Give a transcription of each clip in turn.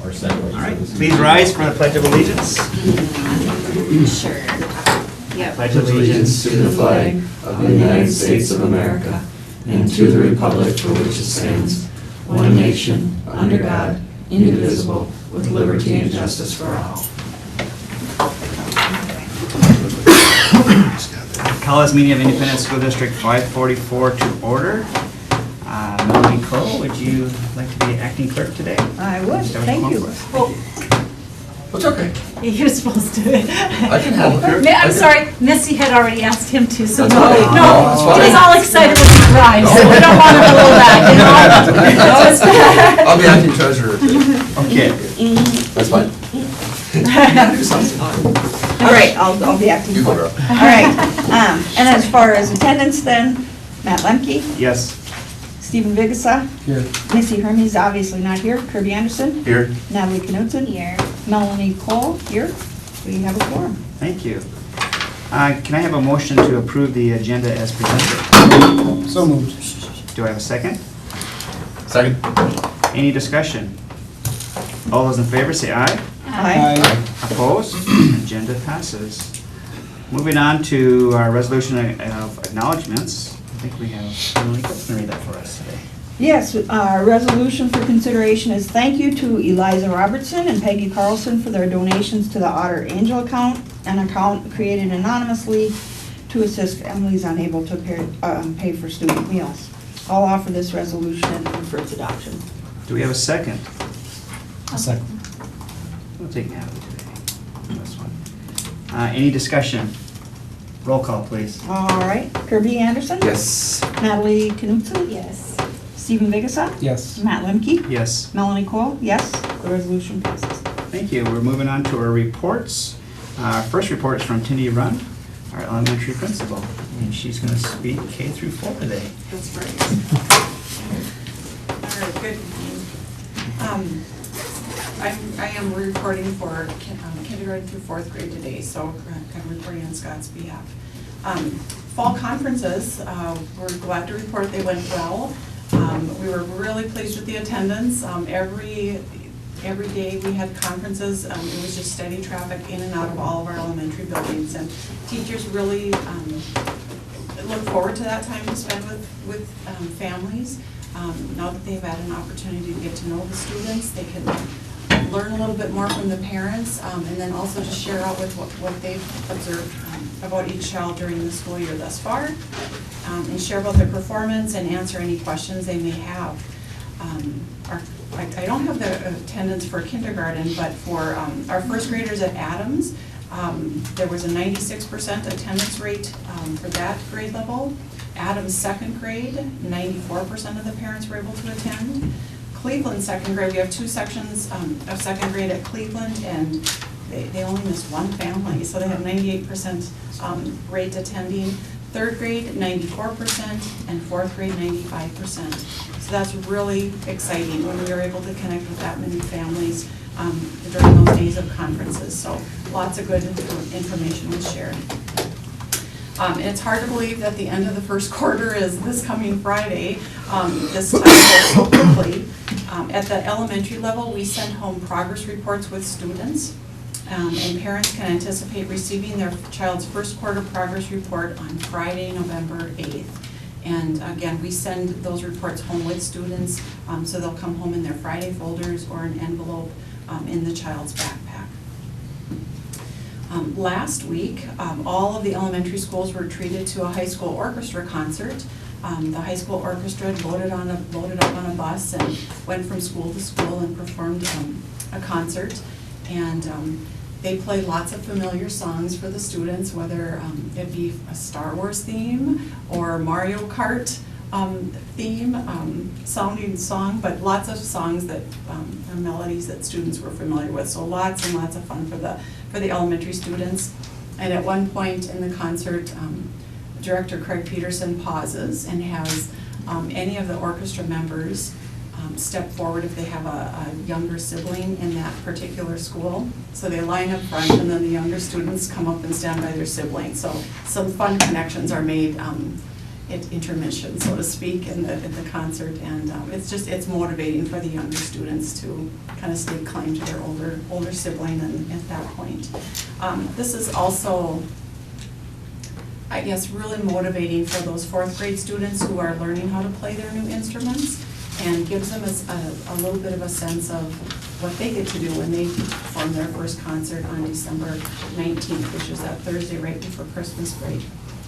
All right, Please rise for the Pledge of Allegiance. Sure. Yep. Pledge of allegiance to the flag of the United States of America and to the republic for which it stands, one nation, under God, indivisible, with liberty and justice for all. Call this meeting of Independent School District 544 to order. Melanie Cole, would you like to be acting clerk today? I would, thank you. It's okay. You're supposed to. I can help her. I'm sorry, Missy had already asked him to, so That's no, okay. That's fine. he's all excited when he drives, so we don't want him to go back, you know? No, it's bad. I'll be acting treasurer. Okay. That's fine. Do something. All right, I'll be acting You go, clerk. girl. All right, and as far as attendance then, Matt Lemke, Yes. Stephen Vigasa, Here. Missy Hermes, obviously not here, Kirby Anderson, Here. Natalie Knudsen, Here. Melanie Cole, here. We have a quorum. Thank you. Can I have a motion to approve the agenda as presented? So moved. Do I have a second? Second. Any discussion? All those in favor say aye. Aye. Opposed? Agenda passes. Moving on to our resolution of acknowledgements. I think we have Emily Cook to read that for us today. Yes, our resolution for consideration is thank you to Eliza Robertson and Peggy Carlson for their donations to the Otter Angel account, an account created anonymously to assist families unable to pay for student meals. I'll offer this resolution and move for its adoption. Do we have a second? A second. We'll take Natalie today. This one. Any discussion? Roll call, please. All right, Kirby Anderson? Yes. Natalie Knudsen? Yes. Stephen Vigasa? Yes. Matt Lemke? Yes. Melanie Cole? Yes. The resolution passes. Thank you. We're moving on to our reports. Our first report is from Tindy Rund, our elementary principal, and she's going to speak K through 4 today. That's right. All right, good evening. I am reporting for kindergarten through 4th grade today, so kind of reporting on Scott's behalf. Fall conferences, we're glad to report they went well. We were really pleased with the attendance. Every day we had conferences. It was just steady traffic in and out of all of our elementary buildings, and teachers really look forward to that time to spend with families. Now that they've had an opportunity to get to know the students, they can learn a little bit more from the parents, and then also just share out with what they've observed about each child during the school year thus far, and share about their performance and answer any questions they may have. I don't have the attendance for kindergarten, but for our first graders at Adams, there was a 96% attendance rate for that grade level. Adams second grade, 94% of the parents were able to attend. Cleveland second grade, we have 2 sections of second grade at Cleveland, and they only missed 1 family, so they have 98% rate attending. 3rd grade, 94%, and 4th grade, 95%. So that's really exciting when we were able to connect with that many families during those days of conferences. So lots of good information was shared. It's hard to believe that the end of the first quarter is this coming Friday. This time goes so quickly. At the elementary level, we send home progress reports with students, and parents can anticipate receiving their child's first quarter progress report on Friday, November 8th. And again, we send those reports home with students, so they'll come home in their Friday folders or an envelope in the child's backpack. Last week, all of the elementary schools were treated to a high school orchestra concert. The high school orchestra loaded up on a bus and went from school to school and performed a concert. And they played lots of familiar songs for the students, whether it be a Star Wars theme or Mario Kart theme sounding song, but lots of songs that are melodies that students were familiar with. So lots and lots of fun for the elementary students. And at one point in the concert, Director Craig Peterson pauses and has any of the orchestra members step forward if they have a younger sibling in that particular school. So they line up front, and then the younger students come up and stand by their sibling. So some fun connections are made intermission, so to speak, in the concert, and it's motivating for the younger students to kind of stake claim to their older sibling and at that point. This is also, I guess, really motivating for those 4th grade students who are learning how to play their new instruments, and gives them a little bit of a sense of what they get to do when they perform their first concert on December 19th, which is that Thursday right before Christmas break.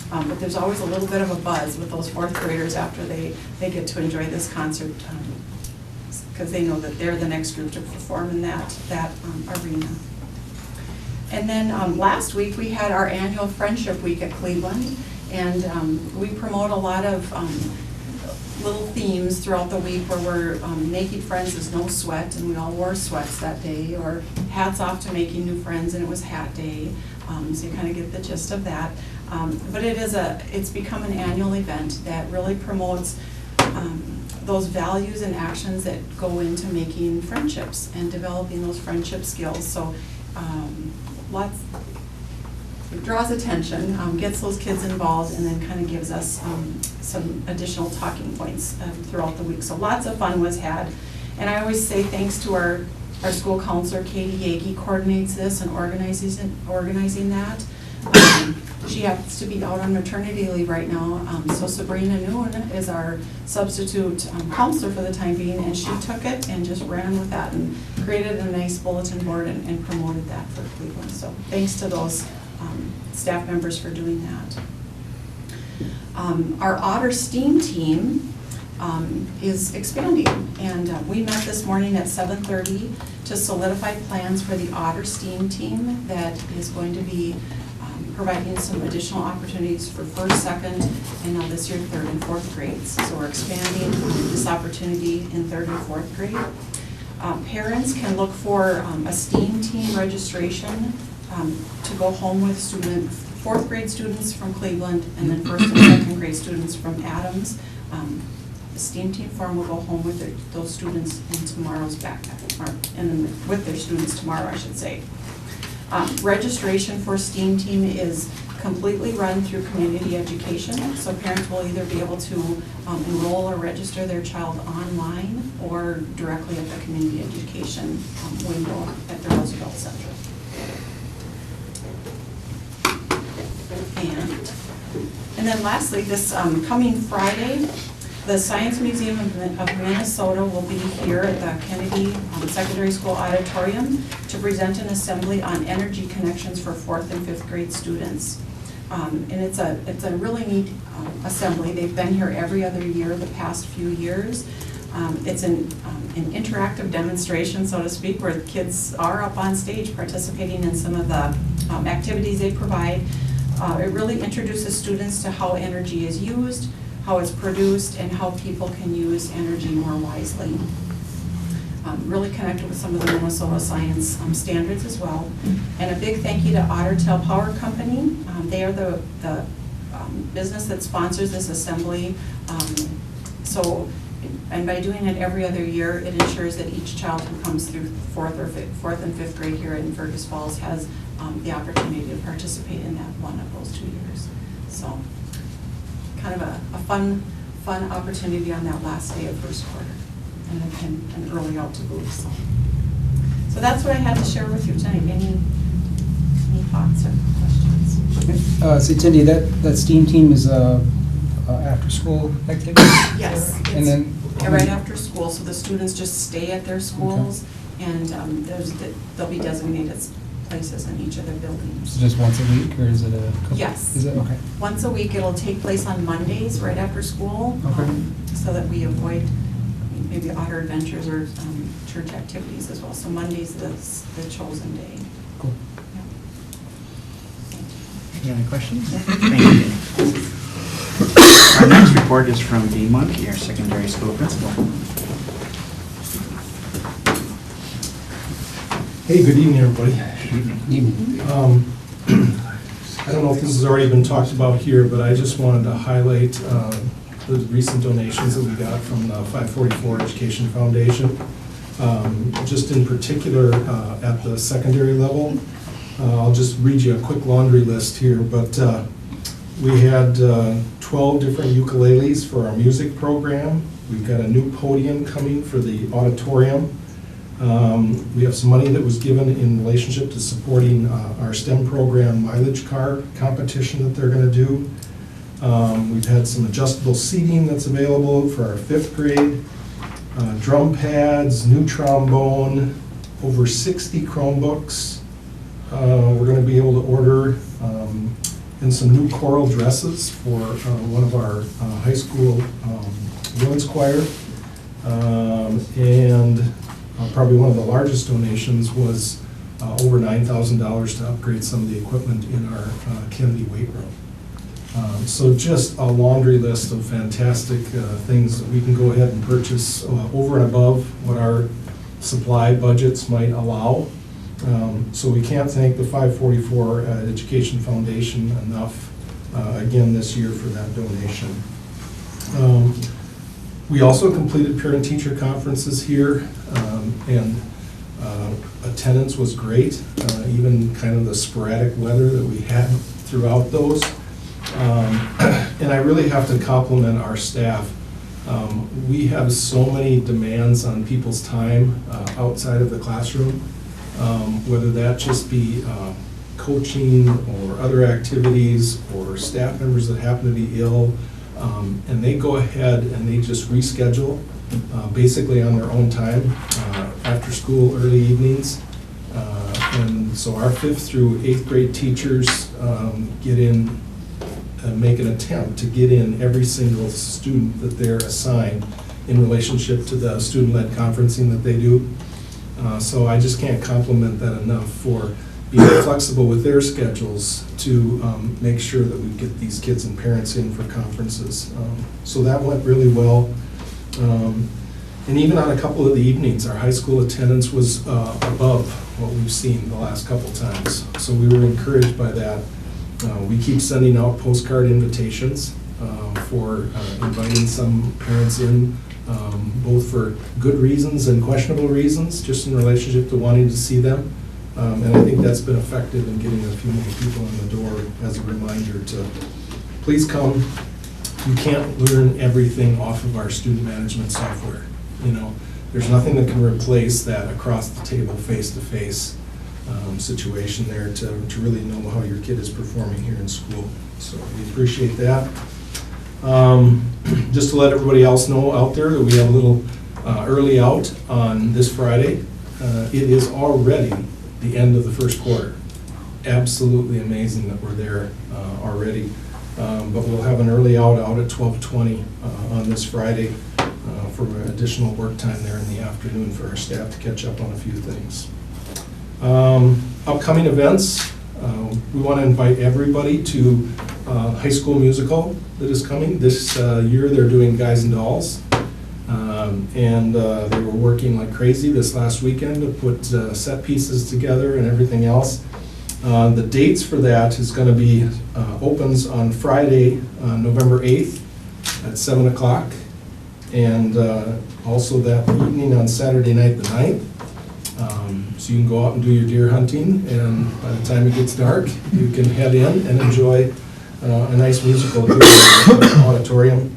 But there's always a little bit of a buzz with those 4th graders after they get to enjoy this concert, because they know that they're the next group to perform in that arena. And then last week, we had our annual Friendship Week at Cleveland, and we promote a lot of little themes throughout the week where we're making friends is no sweat, and we all wore sweats that day, or hats off to making new friends, and it was hat day, so you kind of get the gist of that. But it's become an annual event that really promotes those values and actions that go into making friendships and developing those friendship skills. So it draws attention, gets those kids involved, and then kind of gives us some additional talking points throughout the week. So lots of fun was had. And I always say thanks to our school counselor, Katie Yagi, coordinates this and organizing that. She happens to be out on maternity leave right now, so Sabrina Noon is our substitute counselor for the time being, and she took it and just ran with that and created a nice bulletin board and promoted that for Cleveland. So thanks to those staff members for doing that. Our Otter STEAM team is expanding, and we met this morning at 7:30 to solidify plans for the Otter STEAM team that is going to be providing some additional opportunities for 1st, 2nd, and now this year 3rd and 4th grades. So we're expanding this opportunity in 3rd and 4th grade. Parents can look for a STEAM team registration to go home with 4th grade students from Cleveland, and then 1st and 2nd grade students from Adams. The STEAM team form will go home with those students in tomorrow's backpack, and with their students tomorrow, I should say. Registration for STEAM team is completely run through community education, so parents will either be able to enroll or register their child online or directly at the community education window at the Roosevelt Center. And then lastly, this coming Friday, the Science Museum of Minnesota will be here at the Kennedy Secondary School Auditorium to present an assembly on energy connections for 4th and 5th grade students. And it's a really neat assembly. They've been here every other year the past few years. It's an interactive demonstration, so to speak, where the kids are up on stage participating in some of the activities they provide. It really introduces students to how energy is used, how it's produced, and how people can use energy more wisely. Really connected with some of the Minnesota science standards as well. And a big thank you to Ottertail Power Company. They are the business that sponsors this assembly. And by doing it every other year, it ensures that each child who comes through 4th and 5th grade here in Fergus Falls has the opportunity to participate in that one of those 2 years. So kind of a fun opportunity on that last day of 1st quarter, and early out to boot. So that's what I had to share with you tonight. Any thoughts or questions? So Cindy, that STEAM team is after school activity? Yes, And it's then right after school, so the students just stay at their schools, and there'll be designated places in each of their buildings. Just once a week, or is it a couple? Yes. Is it? Okay. Once a week. It'll take place on Mondays right after school, Okay. so that we avoid maybe Otter Adventures or church activities as well. So Monday's the chosen day. Cool. Any other questions? Thank you. Our next report is from Dean Monkey, our secondary school principal. Hey, good evening, everybody. Evening. I don't know if this has already been talked about here, but I just wanted to highlight the recent donations that we got from the 544 Education Foundation. Just in particular, at the secondary level, I'll just read you a quick laundry list here, but We had 12 different ukuleles for our music program. We've got a new podium coming for the auditorium. We have some money that was given in relationship to supporting our STEM program mileage car competition that they're going to do. We've had some adjustable seating that's available for our 5th grade, drum pads, new trombone, over 60 Chromebooks. We're going to be able to order and some new choral dresses for one of our high school women's choir. And probably one of the largest donations was over $9,000 to upgrade some of the equipment in our Kennedy weight room. So just a laundry list of fantastic things that we can go ahead and purchase over and above what our supply budgets might allow. So we can't thank the 544 Education Foundation enough again this year for that donation. We also completed parent-teacher conferences here, and attendance was great, even kind of the sporadic weather that we had throughout those. And I really have to compliment our staff. We have so many demands on people's time outside of the classroom, whether that just be coaching or other activities or staff members that happen to be ill, and they go ahead and they just reschedule basically on their own time, after school, early evenings. And so our 5th through 8th grade teachers get in, make an attempt to get in every single student that they're assigned in relationship to the student-led conferencing that they do. So I just can't compliment that enough for being flexible with their schedules to make sure that we get these kids and parents in for conferences. So that went really well. And even on a couple of the evenings, our high school attendance was above what we've seen the last couple times. So we were encouraged by that. We keep sending out postcard invitations for inviting some parents in, both for good reasons and questionable reasons, just in relationship to wanting to see them. And I think that's been effective in getting a few more people in the door as a reminder to please come. You can't learn everything off of our student management software. You know, there's nothing that can replace that across the table, face-to-face situation there to really know how your kid is performing here in school. So we appreciate that. Just to let everybody else know out there that we have a little early out on this Friday. It is already the end of the first quarter. Absolutely amazing that we're there already. But we'll have an early out at 12:20 on this Friday for additional work time there in the afternoon for our staff to catch up on a few things. Upcoming events, we want to invite everybody to high school musical that is coming. This year they're doing Guys and Dolls. And they were working like crazy this last weekend to put set pieces together and everything else. The dates for that is going to be, opens on Friday, November 8th at 7 o'clock. And also that evening on Saturday night, the 9th. So you can go out and do your deer hunting, and by the time it gets dark, you can head in and enjoy a nice musical here in the auditorium.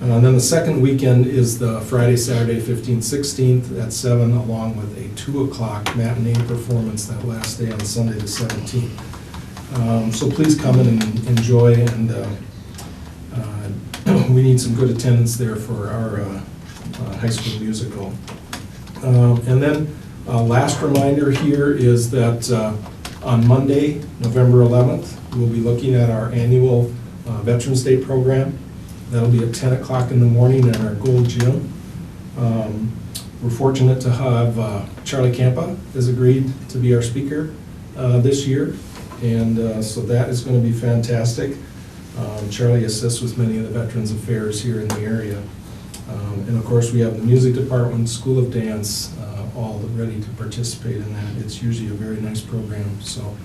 And then the second weekend is the Friday, Saturday, 15th, 16th at 7, along with a 2 o'clock matinee performance that last day on Sunday the 17th. So please come in and enjoy, and we need some good attendance there for our high school musical. And then last reminder here is that on Monday, November 11th, we'll be looking at our annual Veterans Day program. That'll be at 10 o'clock in the morning in our Gold Gym. We're fortunate to have Charlie Campa has agreed to be our speaker this year, and so that is going to be fantastic. Charlie assists with many of the Veterans Affairs here in the area. And of course, we have the music department, School of Dance, all ready to participate in that. It's usually a very nice program. So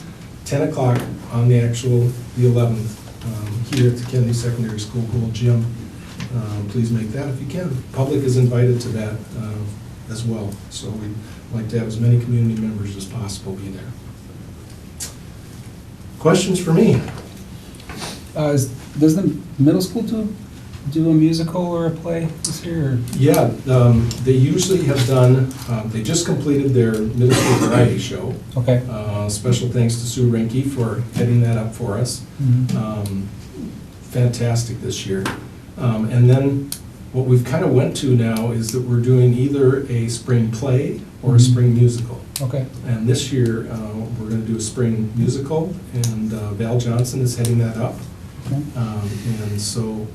10 o'clock on the 11th, here at the Kennedy Secondary School Gold Gym. Please make that if you can. Public is invited to that as well. So we'd like to have as many community members as possible be there. Questions for me? Does the middle school do a musical or a play this year? Or? Yeah, they usually have done, they just completed their middle school variety show. Okay. Special thanks to Sue Rinke for heading that up for us. Mhm. Fantastic this year. And then what we've kind of went to now is that we're doing either a spring play or a Mhm. spring musical. Okay. And this year, we're going to do a spring musical, and Val Johnson is heading that up. Okay. And so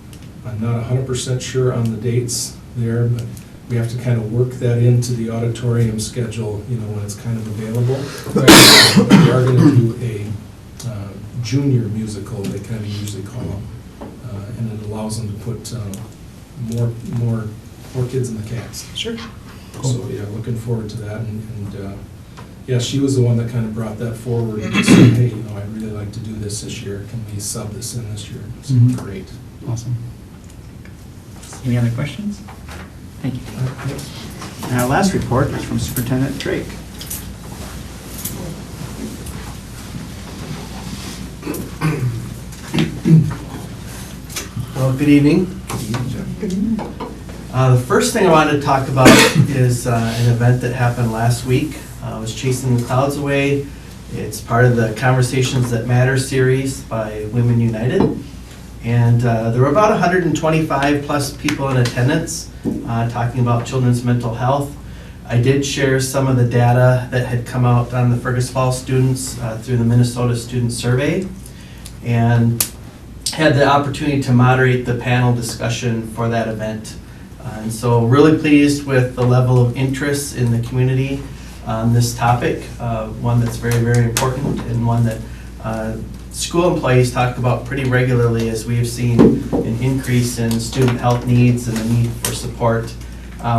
I'm not 100% sure on the dates there, but we have to kind of work that into the auditorium schedule, you know, when it's kind of available. We are going to do a junior musical, they kind of usually call them, and it allows them to put more kids in the cast. Sure. So, yeah, looking forward to that, and yeah, she was the one that kind of brought that forward and said, hey, you know, I'd really like to do this year, can we sub this in this year? So Mhm. great. Awesome. Any other questions? Thank you. And our last report is from Superintendent Drake. Well, good evening. The first thing I wanted to talk about is an event that happened last week. It was Chasing the Clouds Away. It's part of the Conversations That Matter series by Women United. And there were about 125 plus people in attendance talking about children's mental health. I did share some of the data that had come out on the Fergus Falls students through the Minnesota Student Survey, and had the opportunity to moderate the panel discussion for that event. And so really pleased with the level of interest in the community on this topic, one that's very, very important, and one that school employees talk about pretty regularly, as we have seen an increase in student health needs and the need for support.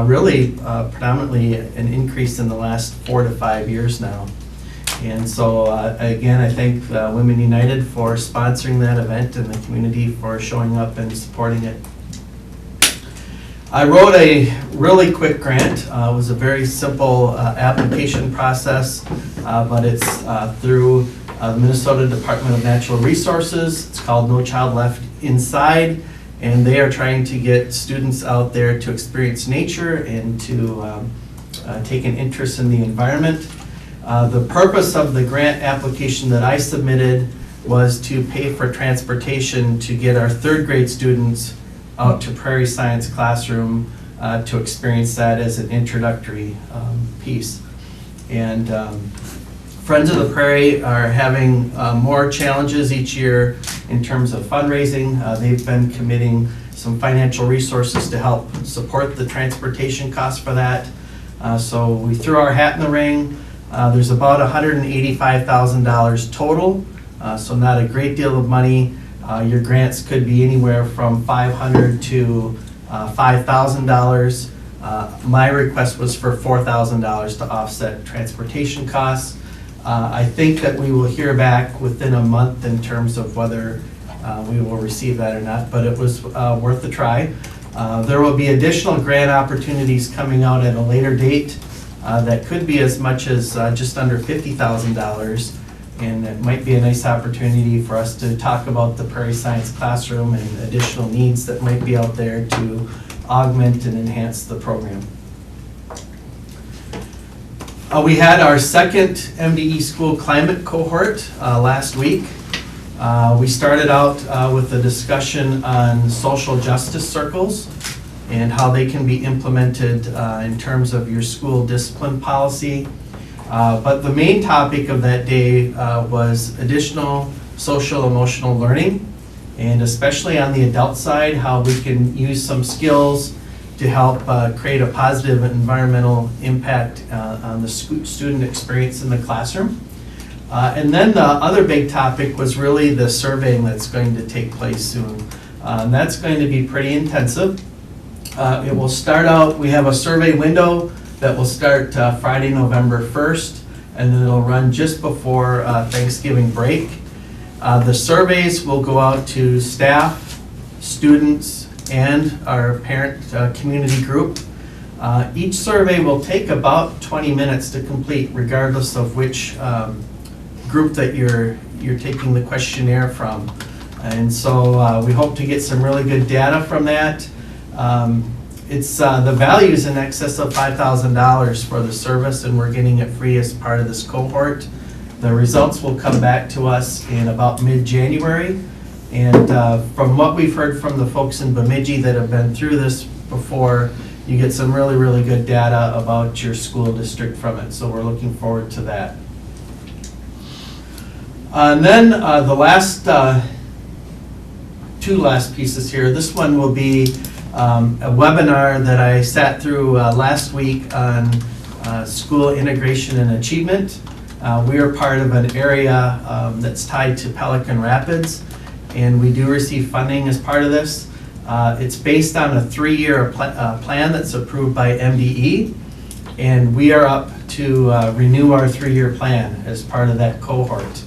Really, predominantly an increase in the last 4 to 5 years now. And so, again, I thank Women United for sponsoring that event and the community for showing up and supporting it. I wrote a really quick grant. It was a very simple application process, but it's through the Minnesota Department of Natural Resources. It's called No Child Left Inside, and they are trying to get students out there to experience nature and to take an interest in the environment. The purpose of the grant application that I submitted was to pay for transportation to get our 3rd grade students out to Prairie Science Classroom to experience that as an introductory piece. And Friends of the Prairie are having more challenges each year in terms of fundraising. They've been committing some financial resources to help support the transportation costs for that. So we threw our hat in the ring. There's about $185,000 total, so not a great deal of money. Your grants could be anywhere from $500 to $5,000. My request was for $4,000 to offset transportation costs. I think that we will hear back within a month in terms of whether we will receive that or not, but it was worth a try. There will be additional grant opportunities coming out at a later date that could be as much as just under $50,000. And it might be a nice opportunity for us to talk about the Prairie Science Classroom and additional needs that might be out there to augment and enhance the program. We had our second MDE school climate cohort last week. We started out with a discussion on social justice circles and how they can be implemented in terms of your school discipline policy. But the main topic of that day was additional social emotional learning, and especially on the adult side, how we can use some skills to help create a positive environmental impact on the student experience in the classroom. And then the other big topic was really the surveying that's going to take place soon. And that's going to be pretty intensive. It will start out, we have a survey window that will start Friday, November 1st, and then it'll run just before Thanksgiving break. The surveys will go out to staff, students, and our parent community group. Each survey will take about 20 minutes to complete, regardless of which group that you're taking the questionnaire from. And so we hope to get some really good data from that. It's the value is in excess of $5,000 for the service, and we're getting it free as part of this cohort. The results will come back to us in about mid-January. And from what we've heard from the folks in Bemidji that have been through this before, you get some really, really good data about your school district from it. So we're looking forward to that. And then the last, two last pieces here. This one will be a webinar that I sat through last week on school integration and achievement. We are part of an area that's tied to Pelican Rapids, and we do receive funding as part of this. It's based on a 3-year plan that's approved by MDE, and we are up to renew our 3-year plan as part of that cohort.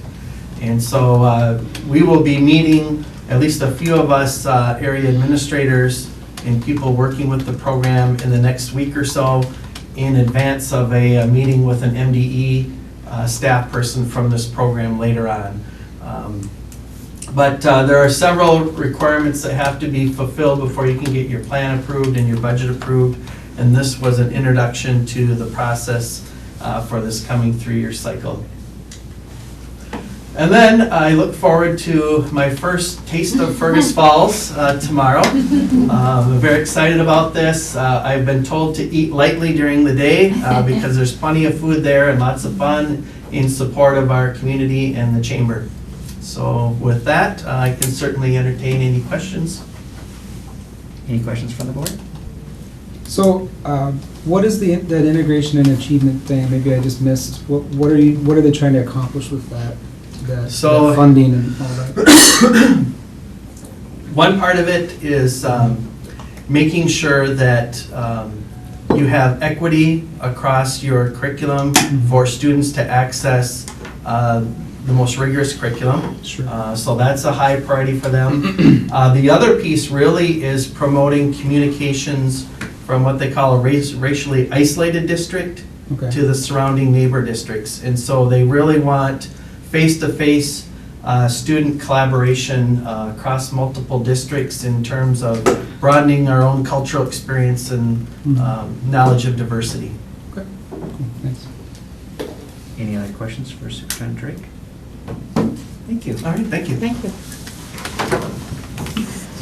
And so we will be meeting, at least a few of us area administrators and people working with the program in the next week or so in advance of a meeting with an MDE staff person from this program later on. But there are several requirements that have to be fulfilled before you can get your plan approved and your budget approved. And this was an introduction to the process for this coming 3-year cycle. And then I look forward to my first taste of Fergus Falls tomorrow. I'm very excited about this. I've been told to eat lightly during the day because there's plenty of food there and lots of fun in support of our community and the chamber. So with that, I can certainly entertain any questions. Any questions from the board? So, what is that integration and achievement thing? Maybe I just missed. What are they trying to accomplish with that So- funding and all that? One part of it is making sure that you have equity across your curriculum for students to access the most rigorous curriculum. Sure. So that's a high priority for them. The other piece really is promoting communications from what they call a racially isolated district Okay. to the surrounding neighbor districts. And so they really want face-to-face student collaboration across multiple districts in terms of broadening our own cultural experience and knowledge of diversity. Okay. Cool. Thanks. Any other questions for Superintendent Drake? Thank you. All right, thank you. Thank you.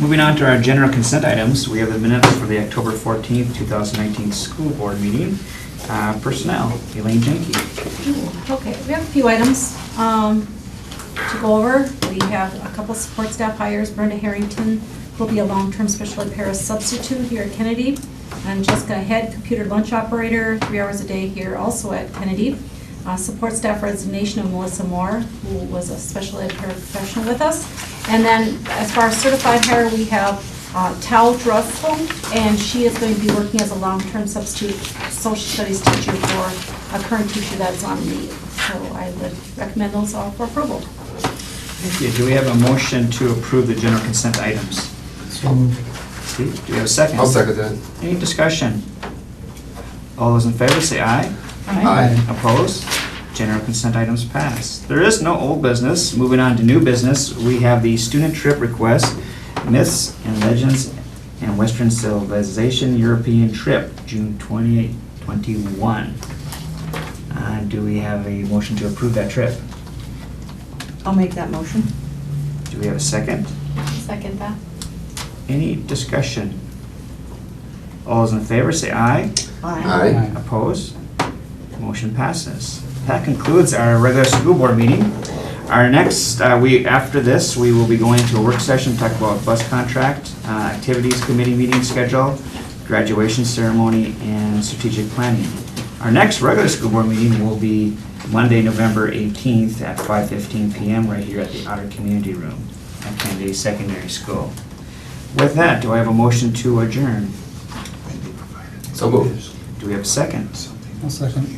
Moving on to our general consent items, we have the minutes for the October 14th, 2019 school board meeting. Personnel, Elaine Jenke. Okay, we have a few items to go over. We have a couple support staff hires. Brenda Harrington will be a long-term special ed para substitute here at Kennedy. And Jessica Head, computer lunch operator, 3 hours a day here also at Kennedy. Support staff resignation of Melissa Moore, who was a special ed paraprofessional with us. And then as far as certified hire, we have Tal Drussel, and she is going to be working as a long-term substitute social studies teacher for a current teacher that's on leave. So I would recommend those all for approval. Thank you. Do we have a motion to approve the general consent items? So moved. Steve, do we have a second? I'll second that. Any discussion? All those in favor say aye. Aye. Opposed? General consent items pass. There is no old business. Moving on to new business, we have the student trip request, Myths and Legends and Western Civilization European Trip, June 28, 21. Do we have a motion to approve that trip? I'll make that motion. Do we have a second? Second that. Any discussion? All those in favor say aye. Aye. Opposed? Motion passes. That concludes our regular school board meeting. Our next, after this, we will be going to a work session to talk about bus contract, activities committee meeting schedule, graduation ceremony, and strategic planning. Our next regular school board meeting will be Monday, November 18th at 5:15 p.m. right here at the Outer Community Room at Kennedy Secondary School. With that, do I have a motion to adjourn? So moved. Do we have a second? I'll second.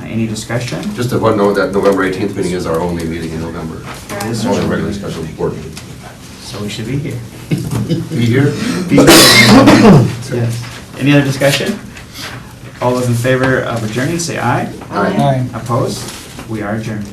Any discussion? Just to want to know that November 18th meeting is our only meeting in November. Yes, Only sir. regular special board meeting. So we should be here. Be here? Yes. Any other discussion? All those in favor of adjourning, say aye. Aye. Aye. Opposed? We are adjourned.